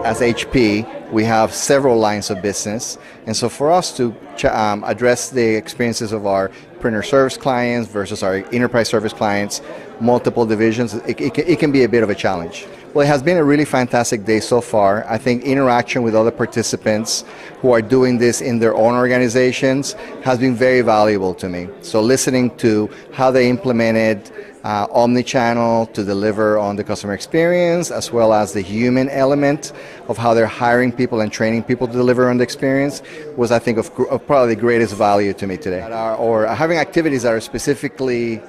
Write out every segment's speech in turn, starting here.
as HP, we have several lines of business. And so for us to address the experiences of our printer service clients versus our enterprise service clients, multiple divisions, it can be a bit of a challenge. Well, it has been a really fantastic day so far. I think interaction with other participants who are doing this in their own organizations has been very valuable to me. So listening to how they implemented omni-channel to deliver on the customer experience, as well as the human element of how they're hiring people and training people to deliver on the experience, was, I think, of probably the greatest value to me today. Or having activities that are specifically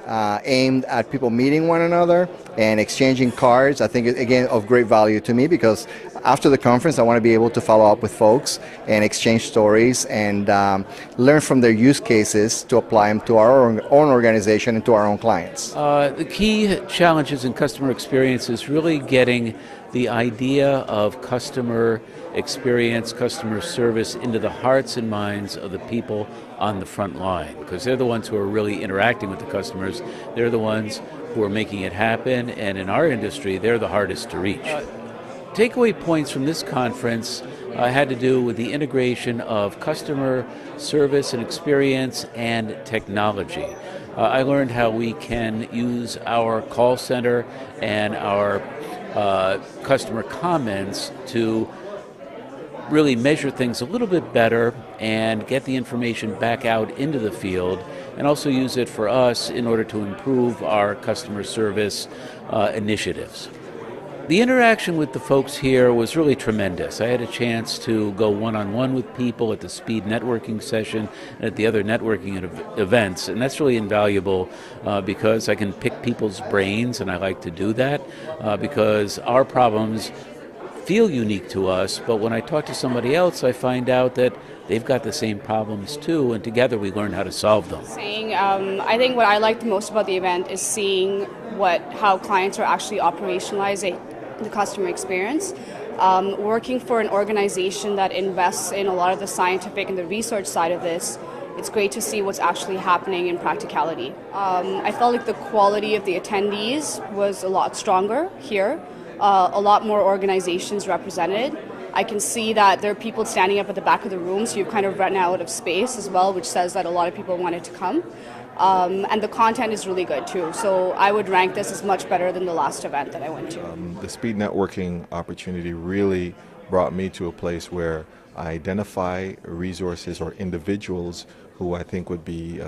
aimed at people meeting one another and exchanging cards, I think, again, of great value to me, because after the conference, I want to be able to follow up with folks and exchange stories and learn from their use cases to apply them to our own organization and to our own clients. The key challenges in customer experience is really getting the idea of customer experience, customer service into the hearts and minds of the people on the front line, because they're the ones who are really interacting with the customers. They're the ones who are making it happen, and in our industry, they're the hardest to reach. Takeaway points from this conference had to do with the integration of customer service and experience and technology. I learned how we can use our call center and our customer comments to really measure things a little bit better and get the information back out into the field, and also use it for us in order to improve our customer service initiatives. The interaction with the folks here was really tremendous. I had a chance to go one-on-one with people at the speed networking session and at the other networking events, and that's really invaluable because I can pick people's brains, and I like to do that because our problems feel unique to us, but when I talk to somebody else, I find out that they've got the same problems too, and together we learn how to solve them. I think what I like the most about the event is seeing how clients are actually operationalizing the customer experience. Working for an organization that invests in a lot of the scientific and the research side of this, it's great to see what's actually happening in practicality. I felt like the quality of the attendees was a lot stronger here. A lot more organizations represented. I can see that there are people standing up at the back of the room, so you've kind of run out of space as well, which says that a lot of people wanted to come. And the content is really good too, so I would rank this as much better than the last event that I went to. The speed networking opportunity really brought me to a place where I identify resources or individuals who I think would be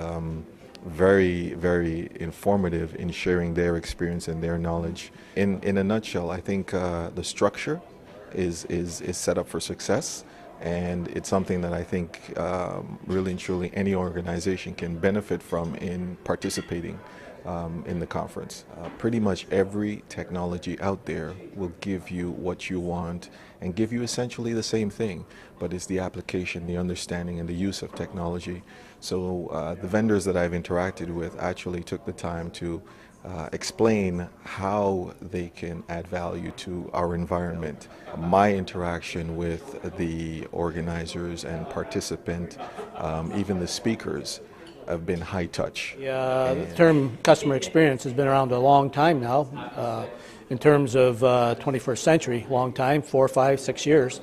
very, very informative in sharing their experience and their knowledge. In a nutshell, I think the structure is set up for success, and it's something that I think really and truly any organization can benefit from in participating in the conference. Pretty much every technology out there will give you what you want and give you essentially the same thing, but it's the application, the understanding, and the use of technology. So the vendors that I've interacted with actually took the time to explain how they can add value to our environment. My interaction with the organizers and participant, even the speakers, have been high touch. The term customer experience has been around a long time now. In terms of 21st century, long time, 4, 5, 6 years.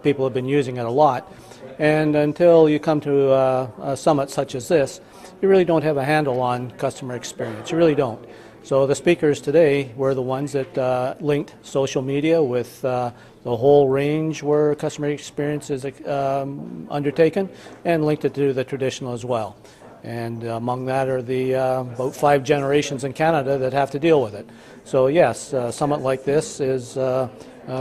People have been using it a lot. And until you come to a summit such as this, you really don't have a handle on customer experience. You really don't. So the speakers today were the ones that linked social media with the whole range where customer experience is undertaken, and linked it to the traditional as well. And among that are the about 5 generations in Canada that have to deal with it. So yes, a summit like this is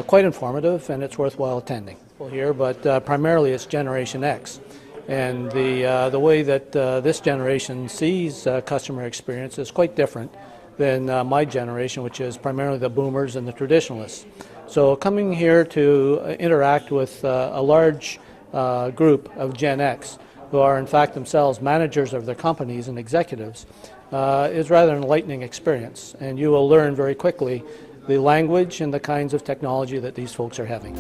quite informative, and it's worthwhile attending. Here, but primarily it's Generation X. And the way that this generation sees customer experience is quite different than my generation, which is primarily the boomers and the traditionalists. So coming here to interact with a large group of Gen X, who are in fact themselves managers of their companies and executives, is rather an enlightening experience. And you will learn very quickly the language and the kinds of technology that these folks are having.